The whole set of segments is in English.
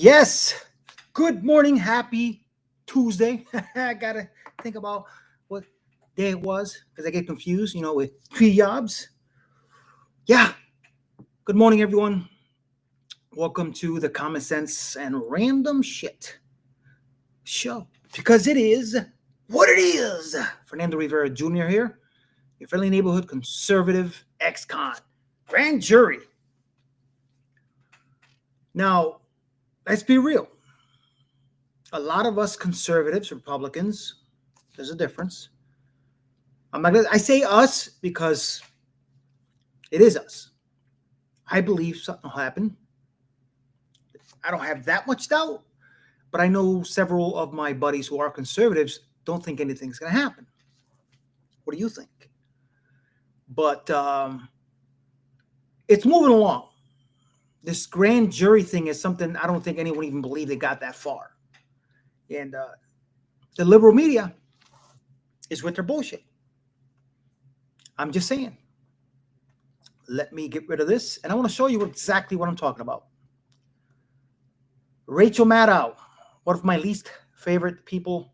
Yes. Good morning. Happy Tuesday. I got to think about what day it was because I get confused, with 3 jobs. Yeah. Good morning, everyone. Welcome to the Common Sense and Random Shit show because it is what it is. Fernando Rivera Jr. here, your friendly neighborhood conservative ex-con, grand jury. Now, let's be real. A lot of us conservatives, Republicans, there's a difference. I say us because it is us. I believe something will happen. I don't have that much doubt, but I know several of my buddies who are conservatives don't think anything's going to happen. What do you think? But it's moving along. This grand jury thing is something I don't think anyone even believed they got that far. And the liberal media is with their bullshit. I'm just saying. Let me get rid of this, and I want to show you exactly what I'm talking about. Rachel Maddow, one of my least favorite people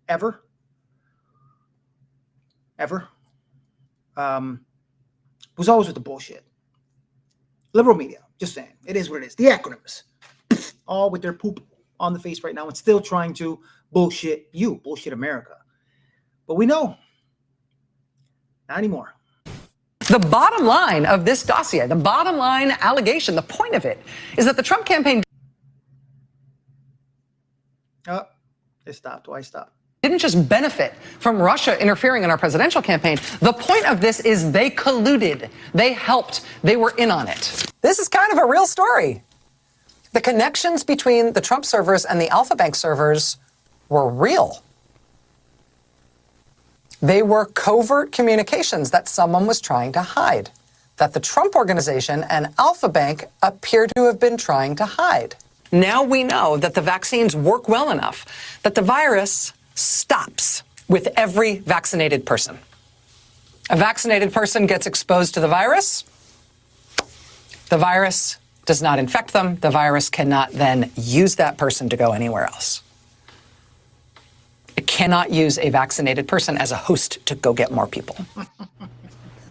ever. Was always with the bullshit. Liberal media, just saying. It is what it is. The acronyms. All with their poop on the face right now and still trying to bullshit America. But we know. Not anymore. The bottom line of this dossier, the bottom line allegation, the point of it is that the Trump campaign It stopped. Why stop? Didn't just benefit from Russia interfering in our presidential campaign. The point of this is they colluded, they helped, they were in on it. This is kind of a real story. The connections between the Trump servers and the Alpha Bank servers were real. They were covert communications that someone was trying to hide, that the Trump organization and Alpha Bank appear to have been trying to hide. Now we know that the vaccines work well enough that the virus stops with every vaccinated person. A vaccinated person gets exposed to the virus does not infect them. The virus cannot then use that person to go anywhere else. It cannot use a vaccinated person as a host to go get more people.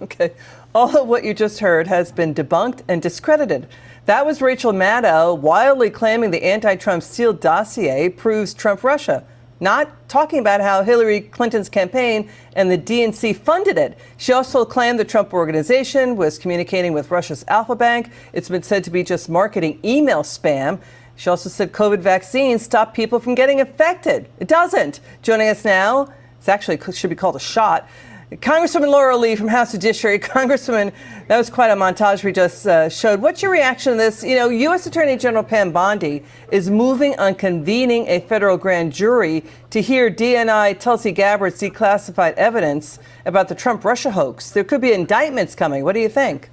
Okay. All of what you just heard has been debunked and discredited. That was Rachel Maddow wildly claiming the anti-Trump sealed dossier proves Trump-Russia, not talking about how Hillary Clinton's campaign and the DNC funded it. She also claimed the Trump organization was communicating with Russia's Alpha Bank. It's been said to be just marketing email spam. She also said COVID vaccines stop people from getting infected. It doesn't. Joining us now, it's actually should be called a shot, Congresswoman Laura Lee from House Judiciary. Congresswoman, that was quite a montage we just showed. What's your reaction to this? U.S. Attorney General Pam Bondi is moving on convening a federal grand jury to hear DNI Tulsi Gabbard's declassified evidence about the Trump-Russia hoax. There could be indictments coming. What do you think?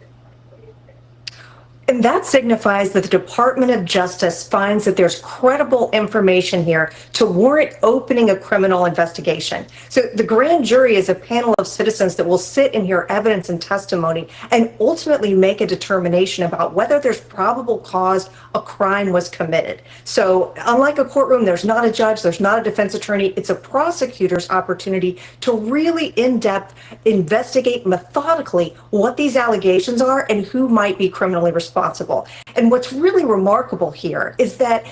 And that signifies that the Department of Justice finds that there's credible information here to warrant opening a criminal investigation. So the grand jury is a panel of citizens that will sit and hear evidence and testimony and ultimately make a determination about whether there's probable cause a crime was committed. So unlike a courtroom, there's not a judge, there's not a defense attorney. It's a prosecutor's opportunity to really in-depth investigate methodically what these allegations are and who might be criminally responsible. And what's really remarkable here is that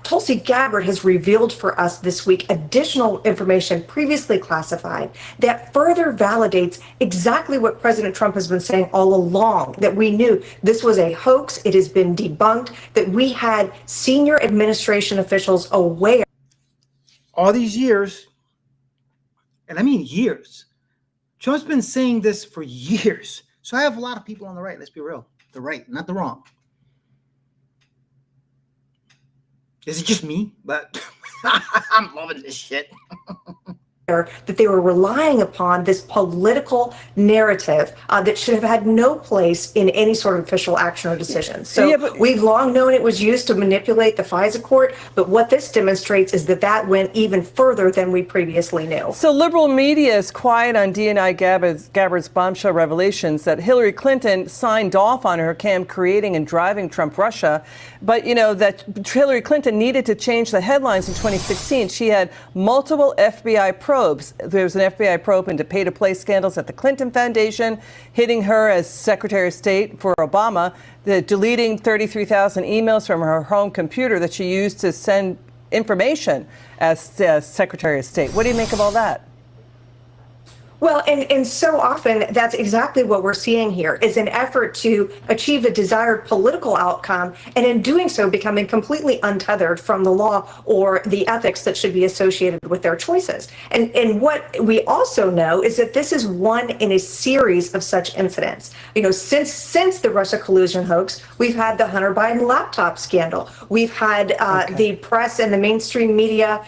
Tulsi Gabbard has revealed for us this week additional information previously classified that further validates exactly what President Trump has been saying all along, that we knew this was a hoax, it has been debunked, that we had senior administration officials aware. All these years, and I mean years, Trump's been saying this for years. So I have a lot of people on the right, let's be real. The right, not the wrong. Is it just me? But I'm loving this shit. that they were relying upon this political narrative that should have had no place in any sort of official action or decision. So we've long known it was used to manipulate the FISA court, but what this demonstrates is that that went even further than we previously knew. So liberal media is quiet on DNI Gabbard's bombshell revelations that Hillary Clinton signed off on her cam creating and driving Trump Russia, but that Hillary Clinton needed to change the headlines in 2016. She had multiple FBI probes. There was an FBI probe into pay-to-play scandals at the Clinton Foundation, hitting her as Secretary of State for Obama, deleting 33,000 emails from her home computer that she used to send information as Secretary of State. What do you make of all that? Well, and so often that's exactly what we're seeing here is an effort to achieve a desired political outcome, and in doing so becoming completely untethered from the law or the ethics that should be associated with their choices. And what we also know is that this is one in a series of such incidents. Since the Russia collusion hoax, we've had the Hunter Biden laptop scandal. We've had the press and the mainstream media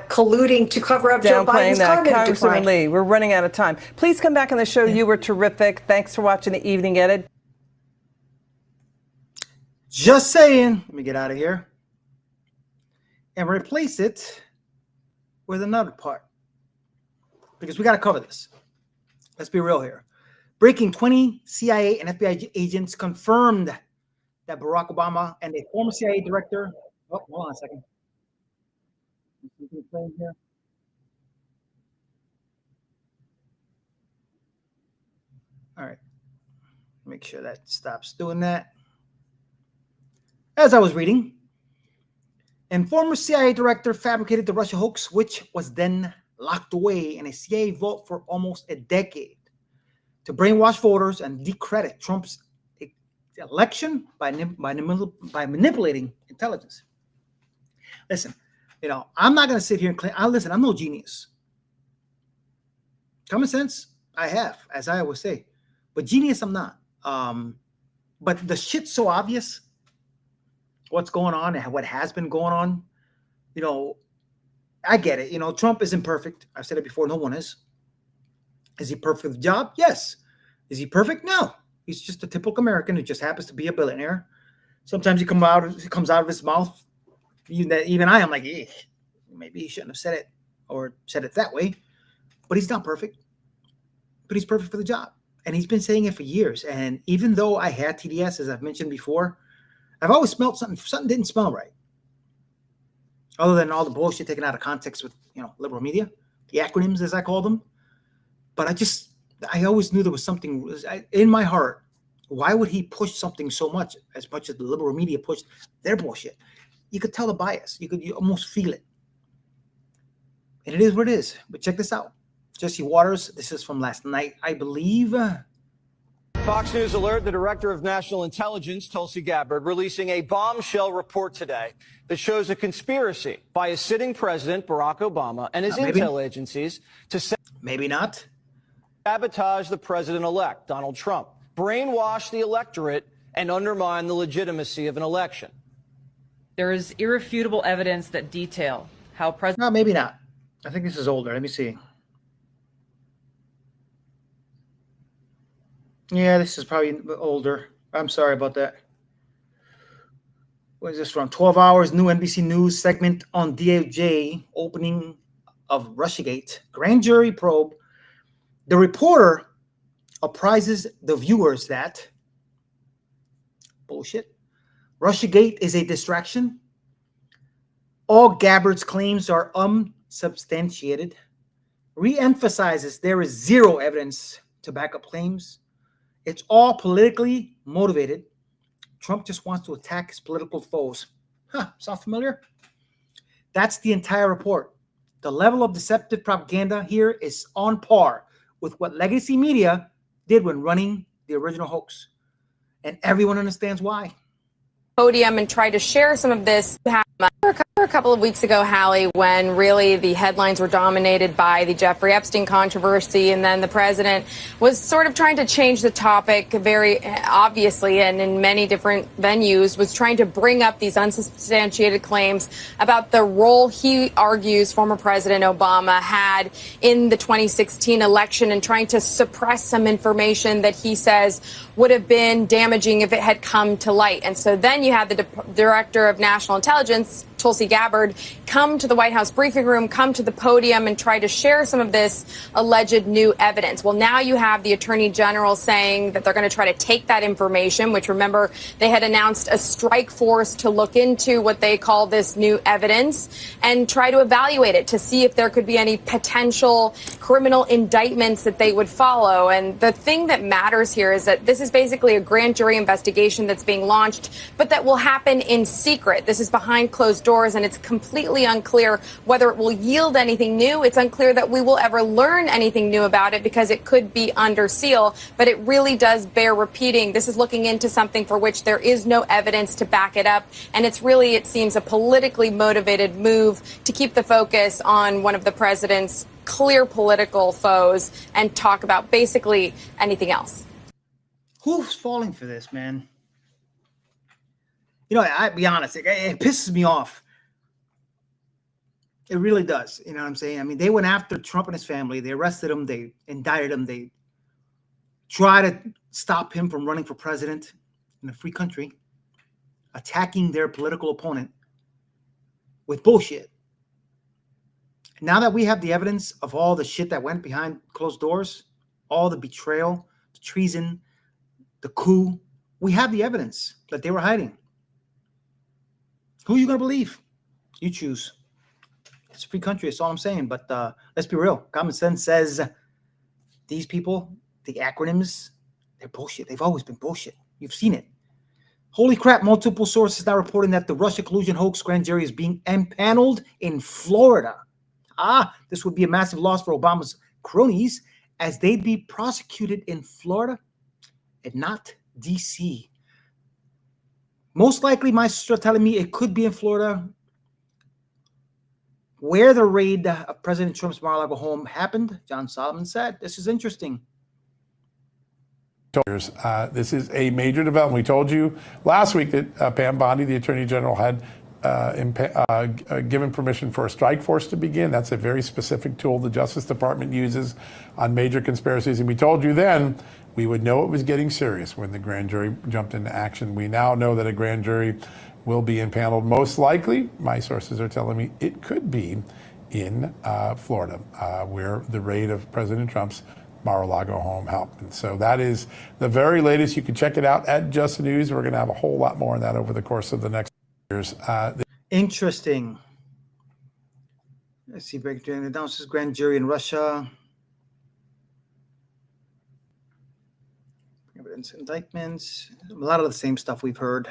colluding to cover up Joe Biden's cognitive decline. Lee, we're running out of time. Please come back on the show. You were terrific. Thanks for watching the Evening Edit. Just saying. Let me get out of here and replace it with another part because we got to cover this. Let's be real here. Breaking: 20 CIA and FBI agents confirmed that Barack Obama and a former CIA director. Oh, hold on a second. Something playing here. All right, make sure that stops doing that. As I was reading, and former CIA director fabricated the Russia hoax, which was then locked away in a CIA vault for almost a decade to brainwash voters and discredit Trump's election by manipulating intelligence. Listen, I'm not going to sit here and claim. Listen, I'm no genius. Common sense, I have, as I always say. But genius, I'm not. But the shit's so obvious, what's going on and what has been going on. I get it. Trump isn't perfect. I've said it before. No one is. Is he perfect for the job? Yes. Is he perfect? No. He's just a typical American who just happens to be a billionaire. Sometimes it comes out of his mouth. Even I am like, maybe he shouldn't have said it or said it that way. But he's not perfect. But he's perfect for the job. And he's been saying it for years. And even though I had TDS, as I've mentioned before, I've always smelled something. Something didn't smell right. Other than all the bullshit taken out of context with, liberal media, the acronyms, as I call them. But I always knew there was something in my heart. Why would he push something so much as the liberal media pushed their bullshit? You could tell the bias. You almost feel it. And it is what it is. But check this out. Jesse Waters, this is from last night, I believe. Fox News alert, the director of national intelligence, Tulsi Gabbard, releasing a bombshell report today that shows a conspiracy by a sitting president, Barack Obama, and his intel agencies to maybe not sabotage the president-elect, Donald Trump, brainwash the electorate, and undermine the legitimacy of an election. There is irrefutable evidence that detail how President... No, maybe not. I think this is older. Let me see. Yeah, this is probably older. I'm sorry about that. What is this from? 12 Hours, new NBC News segment on DOJ opening of Russiagate. Grand jury probe. The reporter apprises the viewers that bullshit. Russiagate is a distraction. All Gabbard's claims are unsubstantiated. Re-emphasizes there is zero evidence to back up claims. It's all politically motivated. Trump just wants to attack his political foes. Sound familiar? That's the entire report. The level of deceptive propaganda here is on par with what legacy media did when running the original hoax. And everyone understands why. Podium and try to share some of this. America couple of weeks ago, Hallie, when really the headlines were dominated by the Jeffrey Epstein controversy, and then the president was sort of trying to change the topic very obviously, and in many different venues, was trying to bring up these unsubstantiated claims about the role he argues former President Obama had in the 2016 election and trying to suppress some information that he says would have been damaging if it had come to light. And so then you have the Director of National Intelligence, Tulsi Gabbard, come to the White House briefing room, come to the podium and try to share some of this alleged new evidence. Well, now you have the Attorney General saying that they're going to try to take that information, which, remember, they had announced a strike force to look into what they call this new evidence and try to evaluate it to see if there could be any potential criminal indictments that they would follow. And the thing that matters here is that this is basically a grand jury investigation that's being launched, but that will happen in secret. This is behind closed doors, and it's completely unclear whether it will yield anything new. It's unclear that we will ever learn anything new about it because it could be under seal, but it really does bear repeating. This is looking into something for which there is no evidence to back it up, and it's really, it seems, a politically motivated move to keep the focus on one of the president's clear political foes and talk about basically anything else. Who's falling for this, man? You know, I'll be honest, it pisses me off. It really does. You know what I'm saying? I mean, they went after Trump and his family. They arrested him. They indicted him. They tried to stop him from running for president in a free country, attacking their political opponent with bullshit. Now that we have the evidence of all the shit that went behind closed doors, all the betrayal, the treason, the coup, we have the evidence that they were hiding. Who are you going to believe? You choose. It's a free country. That's all I'm saying. But let's be real. Common sense says these people, the acronyms, they're bullshit. They've always been bullshit. You've seen it. Holy crap. Multiple sources now reporting that the Russia collusion hoax grand jury is being empaneled in Florida. This would be a massive loss for Obama's cronies as they'd be prosecuted in Florida and not D.C. Most likely, my sister telling me it could be in Florida, where the raid of President Trump's Mar-a-Lago home happened. John Solomon said, this is interesting. This is a major development. We told you last week that Pam Bondi, the Attorney General, had given permission for a strike force to begin. That's a very specific tool the Justice Department uses on major conspiracies. And we told you then we would know it was getting serious when the grand jury jumped into action. We now know that a grand jury will be impaneled. Most likely, my sources are telling me, it could be in Florida, where the raid of President Trump's Mar-a-Lago home happened. So that is the very latest. You can check it out at Just News. We're going to have a whole lot more on that over the course of the next years. Interesting. Let's see. Breakdown announces grand jury in Russia. Evidence indictments. A lot of the same stuff we've heard.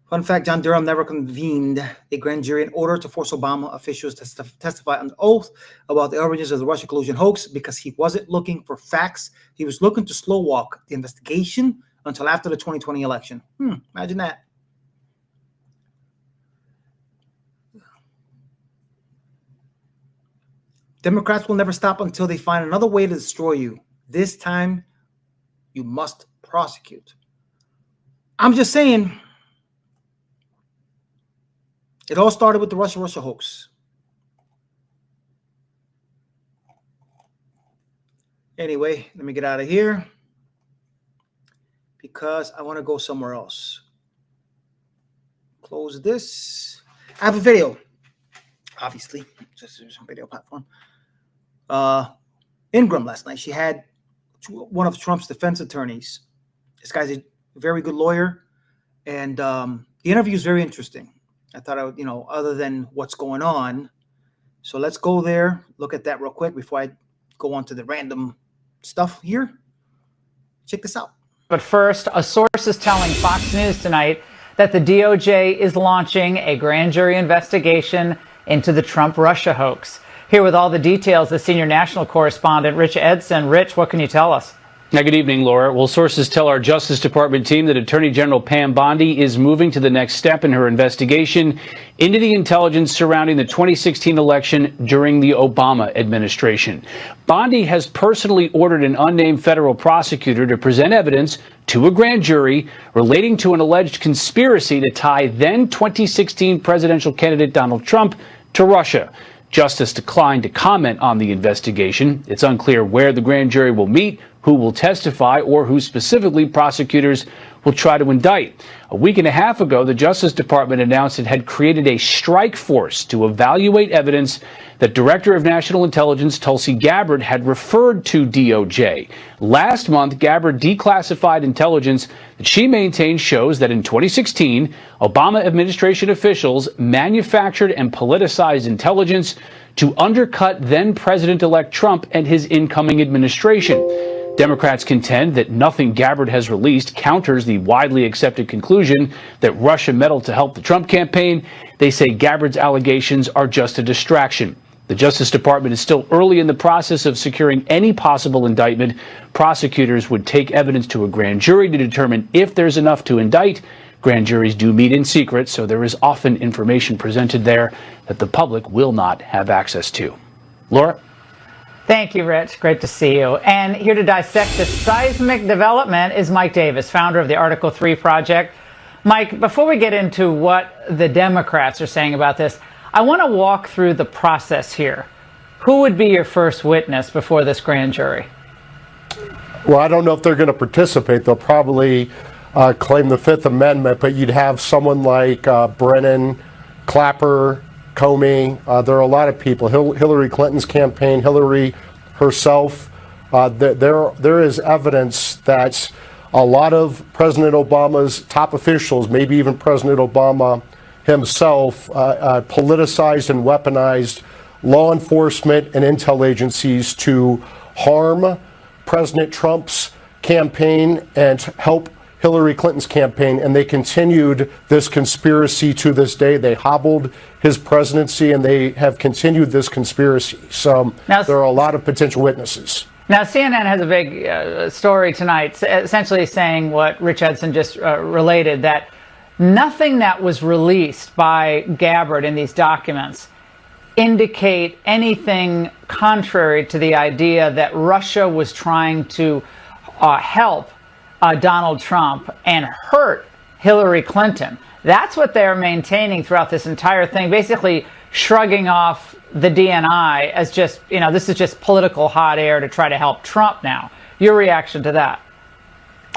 Fun fact, John Durham never convened a grand jury in order to force Obama officials to testify under oath about the origins of the Russia collusion hoax because he wasn't looking for facts. He was looking to slow walk the investigation until after the 2020 election. Imagine that. Democrats will never stop until they find another way to destroy you. This time, you must prosecute. I'm just saying, it all started with the Russia hoax. Anyway, let me get out of here because I want to go somewhere else. Close this. I have a video, obviously, just some video platform. Ingram last night, she had one of Trump's defense attorneys. This guy's a very good lawyer, and the interview is very interesting. I thought I would, other than what's going on. So let's go there, look at that real quick before I go on to the random stuff here. Check this out. But first, a source is telling Fox News tonight that the DOJ is launching a grand jury investigation into the Trump-Russia hoax. Here with all the details, the senior national correspondent, Rich Edson. Rich, what can you tell us? Now, good evening, Laura. Well, sources tell our Justice Department team that Attorney General Pam Bondi is moving to the next step in her investigation into the intelligence surrounding the 2016 election during the Obama administration. Bondi has personally ordered an unnamed federal prosecutor to present evidence to a grand jury relating to an alleged conspiracy to tie then 2016 presidential candidate Donald Trump to Russia. Justice declined to comment on the investigation. It's unclear where the grand jury will meet, who will testify, or who specifically prosecutors will try to indict. A week and a half ago, the Justice Department announced it had created a strike force to evaluate evidence that Director of National Intelligence Tulsi Gabbard had referred to DOJ. Last month, Gabbard declassified intelligence that she maintained shows that in 2016, Obama administration officials manufactured and politicized intelligence to undercut then President-elect Trump and his incoming administration. Democrats contend that nothing Gabbard has released counters the widely accepted conclusion that Russia meddled to help the Trump campaign. They say Gabbard's allegations are just a distraction. The Justice Department is still early in the process of securing any possible indictment. Prosecutors would take evidence to a grand jury to determine if there's enough to indict. Grand juries do meet in secret, so there is often information presented there that the public will not have access to. Laura? Thank you, Rich. Great to see you. And here to dissect the seismic development is Mike Davis, founder of the Article 3 Project. Mike, before we get into what the Democrats are saying about this, I want to walk through the process here. Who would be your first witness before this grand jury? Well, I don't know if they're going to participate. They'll probably claim the Fifth Amendment, but you'd have someone like Brennan, Clapper, Comey. There are a lot of people. Hillary Clinton's campaign, Hillary herself. There is evidence that a lot of President Obama's top officials, maybe even President Obama himself, politicized and weaponized law enforcement and intel agencies to harm President Trump's campaign and help Hillary Clinton's campaign, and they continued this conspiracy to this day. They hobbled his presidency, and they have continued this conspiracy. So now, there are a lot of potential witnesses. Now, CNN has a big story tonight, essentially saying what Rich Edson just related, that nothing that was released by Gabbard in these documents indicate anything contrary to the idea that Russia was trying to help Donald Trump and hurt Hillary Clinton. That's what they're maintaining throughout this entire thing, basically shrugging off the DNI as just, this is just political hot air to try to help Trump now. Your reaction to that?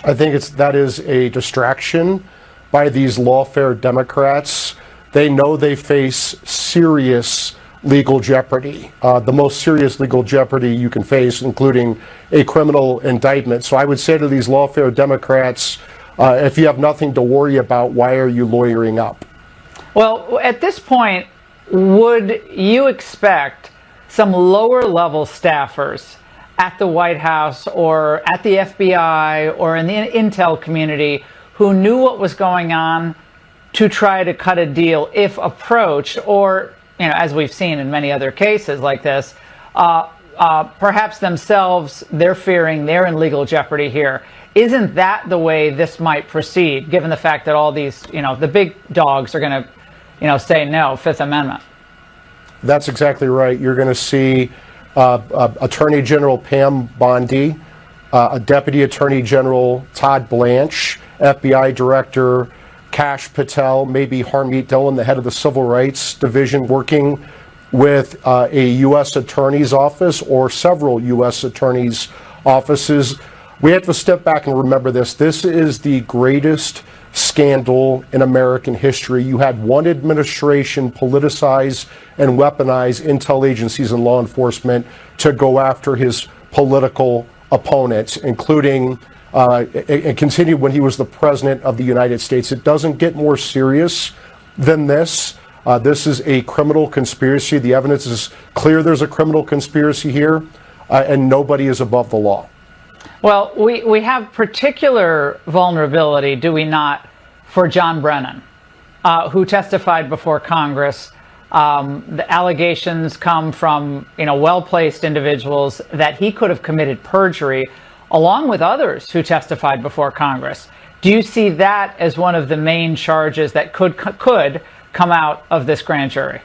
I think that is a distraction by these lawfare Democrats. They know they face serious legal jeopardy, the most serious legal jeopardy you can face, including a criminal indictment. So I would say to these lawfare Democrats, if you have nothing to worry about, why are you lawyering up? Well, at this point, would you expect some lower level staffers at the White House or at the FBI or in the intel community who knew what was going on to try to cut a deal if approached, or as we've seen in many other cases like this, perhaps themselves, they're fearing they're in legal jeopardy here. Isn't that the way this might proceed, given the fact that all these, the big dogs are going to, say no, Fifth Amendment? That's exactly right. You're going to see Attorney General Pam Bondi, Deputy Attorney General Todd Blanche, FBI Director Kash Patel, maybe Harmeet Dillon, the head of the Civil Rights Division, working with a U.S. Attorney's office or several U.S. Attorney's offices. We have to step back and remember this. This is the greatest scandal in American history. You had one administration politicize and weaponize intel agencies and law enforcement to go after his political opponents, including and continued when he was the president of the United States. It doesn't get more serious than this. This is a criminal conspiracy. The evidence is clear there's a criminal conspiracy here, and nobody is above the law. Well, we have particular vulnerability, do we not, for John Brennan, who testified before Congress. The allegations come from, well-placed individuals that he could have committed perjury along with others who testified before Congress. Do you see that as one of the main charges that could come out of this grand jury?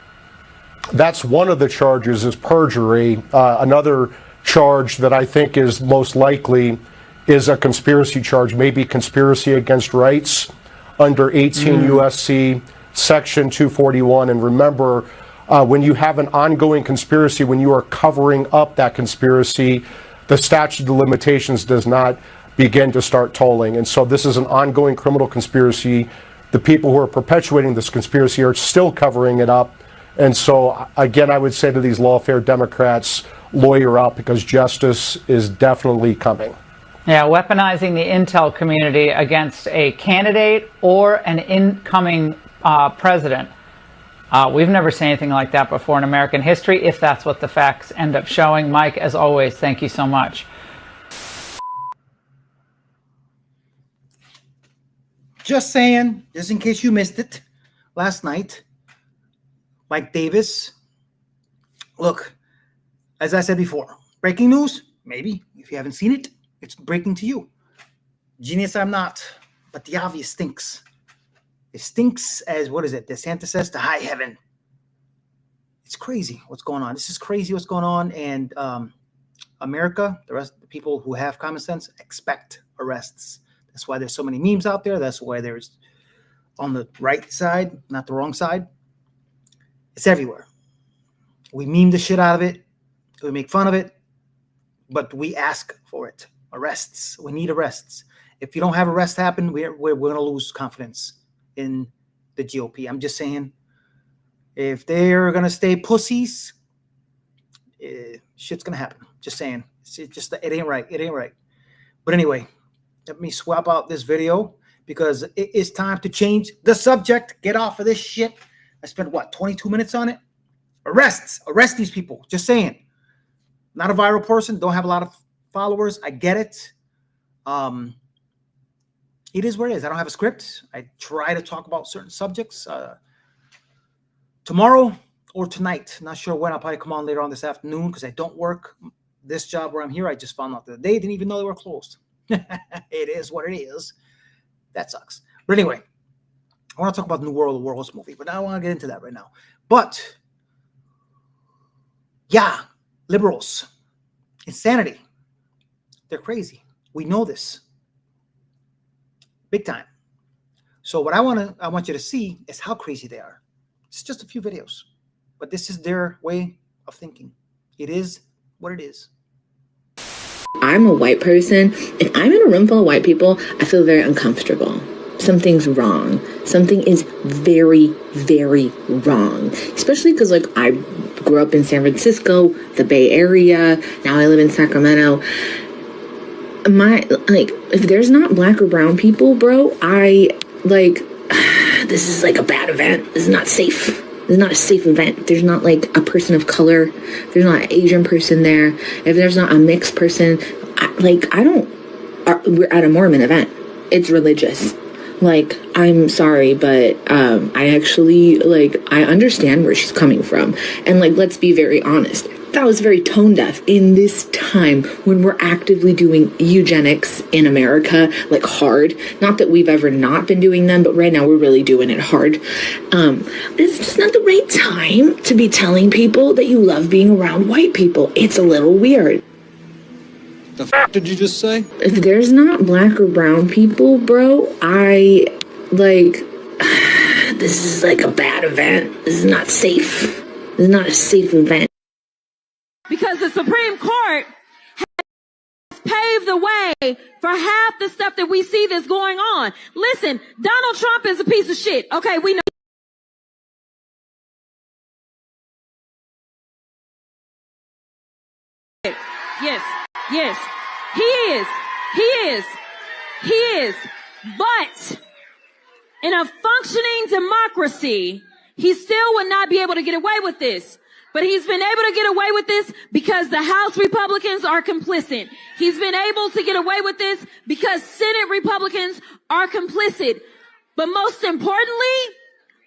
That's one of the charges, is perjury. Another charge that I think is most likely is a conspiracy charge, maybe conspiracy against rights under 18 U.S.C. Section 241. And remember, when you have an ongoing conspiracy, when you are covering up that conspiracy, the statute of limitations does not begin to start tolling. And so this is an ongoing criminal conspiracy. The people who are perpetuating this conspiracy are still covering it up. And so, again, I would say to these lawfare Democrats, lawyer up, because justice is definitely coming. Yeah, weaponizing the intel community against a candidate or an incoming president. We've never seen anything like that before in American history, if that's what the facts end up showing. Mike, as always, thank you so much. Just saying, just in case you missed it last night, Mike Davis. Look, as I said before, breaking news, maybe. If you haven't seen it, it's breaking to you. Genius I'm not, but the obvious stinks. It stinks as, what is it, DeSantis says, to high heaven. It's crazy what's going on. This is crazy what's going on. And America, the rest of the people who have common sense, expect arrests. That's why there's so many memes out there. That's why there's on the right side, not the wrong side. It's everywhere. We meme the shit out of it. We make fun of it. But we ask for it. Arrests. We need arrests. If you don't have arrests happen, we're going to lose confidence in the GOP. I'm just saying, if they're going to stay pussies, shit's going to happen. Just saying. It ain't right. It ain't right. But anyway, let me swap out this video because it is time to change the subject. Get off of this shit. I spent, 22 minutes on it? Arrests. Arrest these people. Just saying. Not a viral person. Don't have a lot of followers. I get it. It is what it is. I don't have a script. I try to talk about certain subjects. Tomorrow or tonight. Not sure when. I'll probably come on later on this afternoon because I don't work this job where I'm here. I just found out that they didn't even know they were closed. It is what it is. That sucks. But anyway, I want to talk about the New World of Worlds movie, but I don't want to get into that right now. But, yeah, liberals, insanity. They're crazy. We know this. Big time. So what I want you to see is how crazy they are. It's just a few videos, but this is their way of thinking. It is what it is. I'm a white person. If I'm in a room full of white people, I feel very uncomfortable. Something's wrong. Something is very, very wrong. Especially because, I grew up in San Francisco, the Bay Area. Now I live in Sacramento. If there's not black or brown people, bro, this is a bad event. This is not safe. This is not a safe event. There's not a person of color. There's not an Asian person there. If there's not a mixed person, we're at a Mormon event. It's religious. I'm sorry, but I actually, I understand where she's coming from. And, let's be very honest. That was very tone deaf in this time when we're actively doing eugenics in America, hard. Not that we've ever not been doing them, but right now we're really doing it hard. It's just not the right time to be telling people that you love being around white people. It's a little weird. The f*** did you just say? If there's not black or brown people, bro, this is a bad event. This is not safe. This is not a safe event. Because the Supreme Court has paved the way for half the stuff that we see that's going on. Listen, Donald Trump is a piece of shit. Okay, we know. Yes, he is. But in a functioning democracy, he still would not be able to get away with this. But he's been able to get away with this because the House Republicans are complicit. He's been able to get away with this because Senate Republicans are complicit. But most importantly,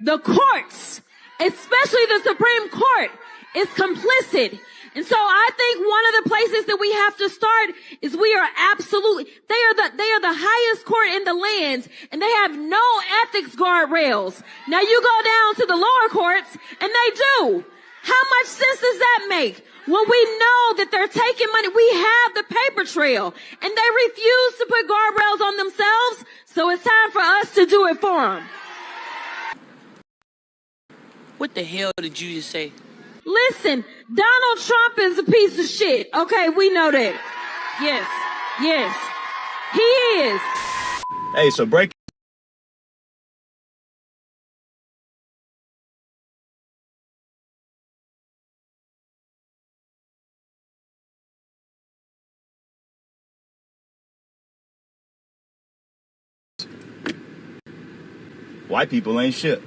the courts, especially the Supreme Court, is complicit. And so I think one of the places that we have to start is we are absolutely, they are the highest court in the land, and they have no ethics guardrails. Now you go down to the lower courts and they do. How much sense does that make? When we know that they're taking money, we have the paper trail, and they refuse to put guardrails on themselves, so it's time for us to do it for them. What the hell did you just say? Listen, Donald Trump is a piece of shit. Okay, we know that. Yes, he is. Hey, so break. White people ain't shit.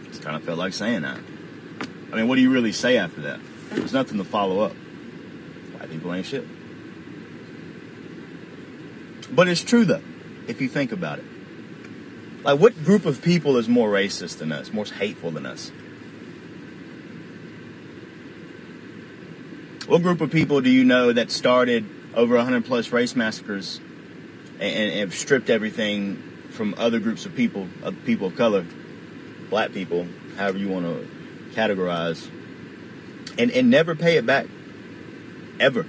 Just kind of felt like saying that. I mean, what do you really say after that? There's nothing to follow up. White people ain't shit. But it's true, though, if you think about it. Like, what group of people is more racist than us, more hateful than us? What group of people do you know that started over 100 plus race massacres and have stripped everything from other groups of people of color, black people, however you want to categorize, and never pay it back? Ever.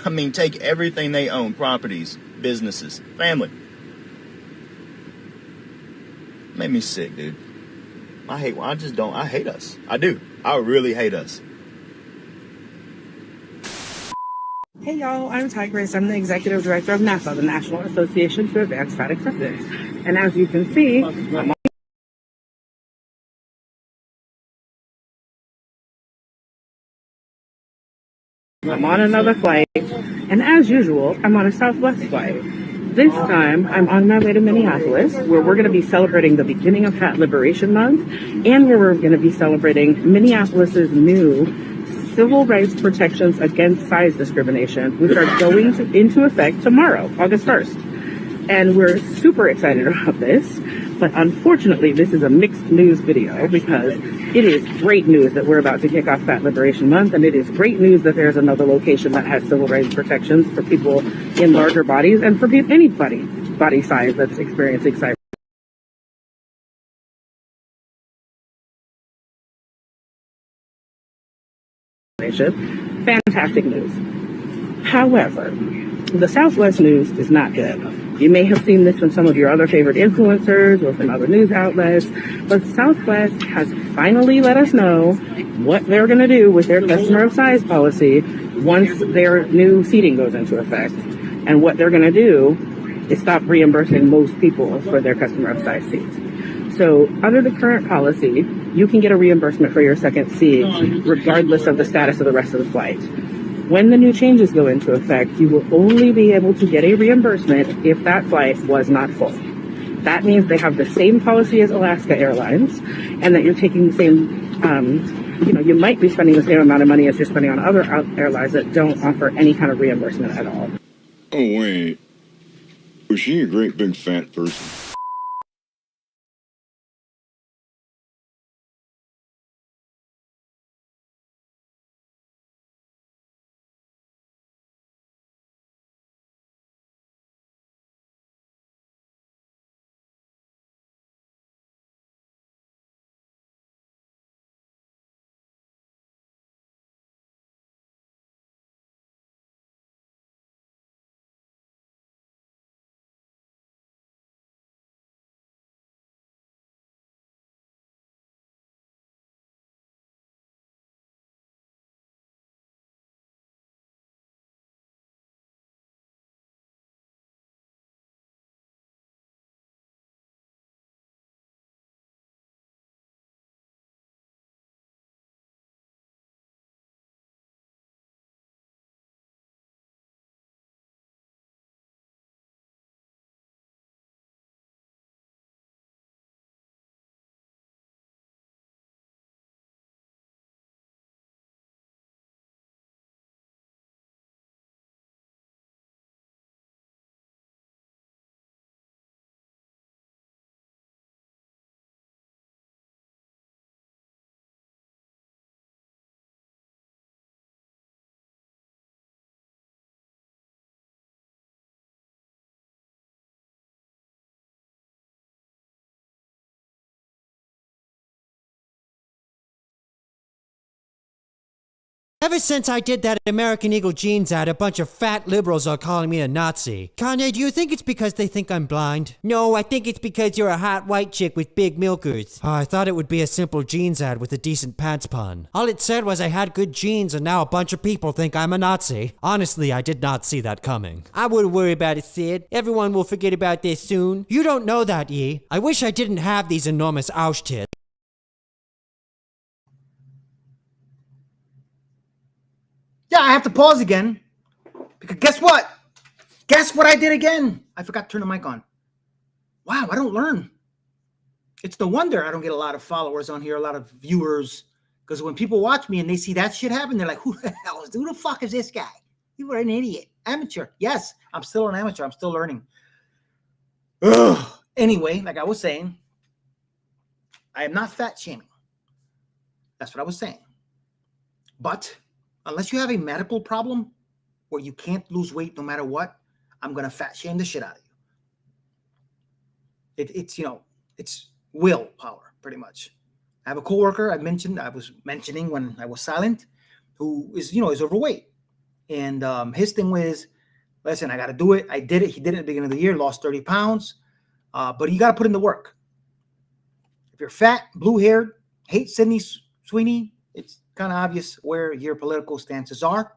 I mean, take everything they own, properties, businesses, family. Made me sick, dude. I hate us. I do. I really hate us. Hey y'all, I'm Tigress. I'm the Executive Director of NASA, the National Association to Advance Fat Acceptance. And as you can see, I'm on another flight, and as usual, I'm on a Southwest flight. This time, I'm on my way to Minneapolis, where we're going to be celebrating the beginning of Fat Liberation Month, and where we're going to be celebrating Minneapolis's new Civil Rights Protections Against Size Discrimination, which are going into effect tomorrow, August 1st. And we're super excited about this, but unfortunately, this is a mixed news video because it is great news that we're about to kick off Fat Liberation Month, and it is great news that there's another location that has civil rights protections for people in larger bodies and for anybody body size that's experiencing size. Fantastic news. However, the Southwest news is not good. You may have seen this from some of your other favorite influencers or from other news outlets, but Southwest has finally let us know what they're going to do with their customer of size policy once their new seating goes into effect. And what they're going to do is stop reimbursing most people for their customer of size seats. So under the current policy, you can get a reimbursement for your second seat regardless of the status of the rest of the flight. When the new changes go into effect, you will only be able to get a reimbursement if that flight was not full. That means they have the same policy as Alaska Airlines, and that you're taking the same, you might be spending the same amount of money as you're spending on other airlines that don't offer any kind of reimbursement at all. Oh, wait. Was she a great big fat person? Ever since I did that American Eagle jeans ad, a bunch of fat liberals are calling me a Nazi. Kanye, do you think it's because they think I'm blind? No, I think it's because you're a hot white chick with big milkers. Oh, I thought it would be a simple jeans ad with a decent pants pun. All it said was I had good jeans and now a bunch of people think I'm a Nazi. Honestly, I did not see that coming. I wouldn't worry about it, Sid. Everyone will forget about this soon. You don't know that, Ye. I wish I didn't have these enormous ouch tits. Yeah, I have to pause again. Because guess what? Guess what I did again? I forgot to turn the mic on. Wow, I don't learn. It's no wonder I don't get a lot of followers on here, a lot of viewers. Because when people watch me and they see that shit happen, they're like, who the fuck is this guy? You are an idiot. Amateur. Yes, I'm still an amateur. I'm still learning. Ugh. Anyway, like I was saying, I am not fat shaming. That's what I was saying. But unless you have a medical problem where you can't lose weight no matter what, I'm going to fat shame the shit out of you. It's willpower, pretty much. I have a coworker I was mentioning when I was silent, who is overweight. And his thing was, listen, I got to do it. I did it. He did it at the beginning of the year, lost 30 pounds. But you got to put in the work. If you're fat, blue-haired, hate Sydney Sweeney, it's kind of obvious where your political stances are.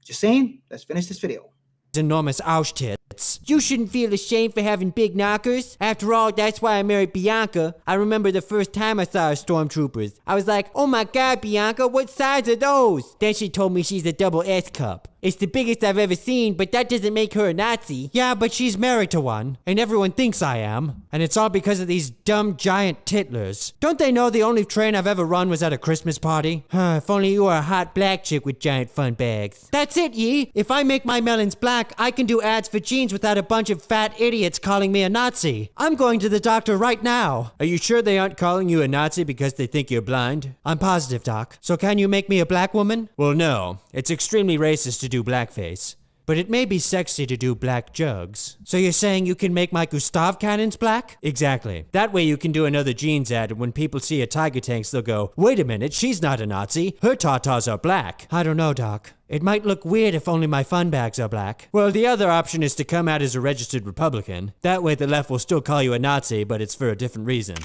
Just saying, let's finish this video. Enormous ouch tits. You shouldn't feel ashamed for having big knockers. After all, that's why I married Bianca. I remember the first time I saw her stormtroopers. I was like, oh my god, Bianca, what size are those? Then she told me she's a double S cup. It's the biggest I've ever seen, but that doesn't make her a Nazi. Yeah, but she's married to one, and everyone thinks I am. And it's all because of these dumb giant titlers. Don't they know the only train I've ever run was at a Christmas party? If only you were a hot black chick with giant fun bags. That's it, Ye. If I make my melons black, I can do ads for jeans without a bunch of fat idiots calling me a Nazi. I'm going to the doctor right now. Are you sure they aren't calling you a Nazi because they think you're blind? I'm positive, Doc. So can you make me a black woman? Well, no. It's extremely racist to do blackface. But it may be sexy to do black jugs. So you're saying you can make my Gustav cannons black? Exactly. That way you can do another jeans ad, and when people see a Tiger Tanks, they'll go, wait a minute, she's not a Nazi. Her tatas are black. I don't know, Doc. It might look weird if only my fun bags are black. Well, the other option is to come out as a registered Republican. That way the left will still call you a Nazi, but it's for a different reason.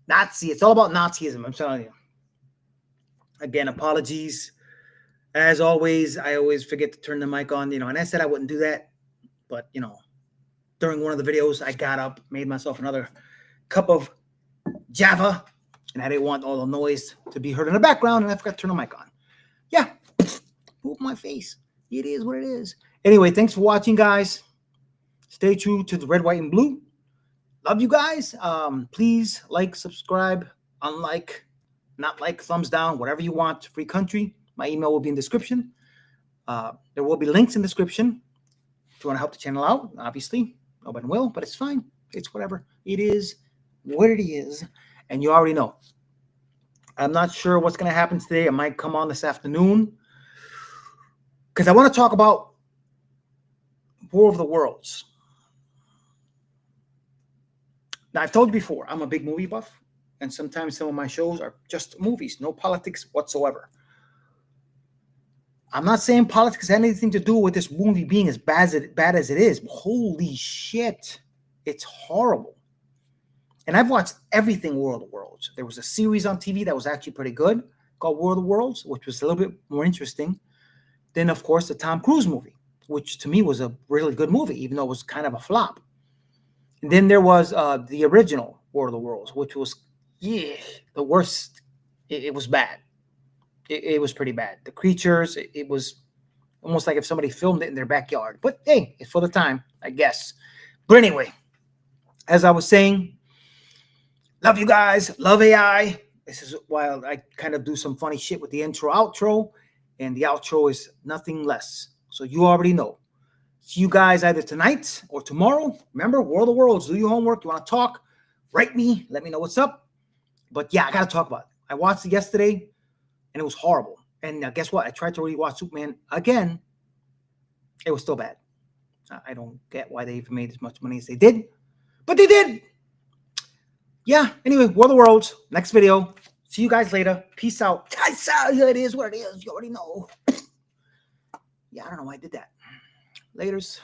Nazi. It's all about Nazism, I'm telling you. Again, apologies. As always, I always forget to turn the mic on, and I said I wouldn't do that. But, during one of the videos, I got up, made myself another cup of Java, and I didn't want all the noise to be heard in the background, and I forgot to turn the mic on. Yeah, poop my face. It is what it is. Anyway, thanks for watching, guys. Stay true to the red, white, and blue. Love you guys. Please like, subscribe, unlike, not like, thumbs down, whatever you want. Free country. My email will be in the description. There will be links in the description if you want to help the channel out. Obviously, nobody will, but it's fine. It's whatever. It is what it is. And you already know. I'm not sure what's going to happen today. I might come on this afternoon because I want to talk about War of the Worlds. Now, I've told you before, I'm a big movie buff, and sometimes some of my shows are just movies, no politics whatsoever. I'm not saying politics has anything to do with this movie being as bad as it is. Holy shit. It's horrible. And I've watched everything War of the Worlds. There was a series on TV that was actually pretty good called War of the Worlds, which was a little bit more interesting. Then, of course, the Tom Cruise movie, which to me was a really good movie, even though it was kind of a flop. And then there was the original War of the Worlds, which was, the worst. It was bad. It was pretty bad. The creatures, it was almost like if somebody filmed it in their backyard. But hey, it's for the time, I guess. But anyway, as I was saying, love you guys. Love AI. This is why I kind of do some funny shit with the intro, outro. And the outro is nothing less. So you already know. See you guys either tonight or tomorrow. Remember, War of the Worlds. Do your homework. You want to talk? Write me. Let me know what's up. But yeah, I got to talk about it. I watched it yesterday, and it was horrible. And guess what? I tried to rewatch Superman again. It was still bad. I don't get why they even made as much money as they did. But they did. yeah, anyway, War of the Worlds, next video. See you guys later. Peace out. It is what it is. You already know. Yeah, I don't know why I did that. Laters.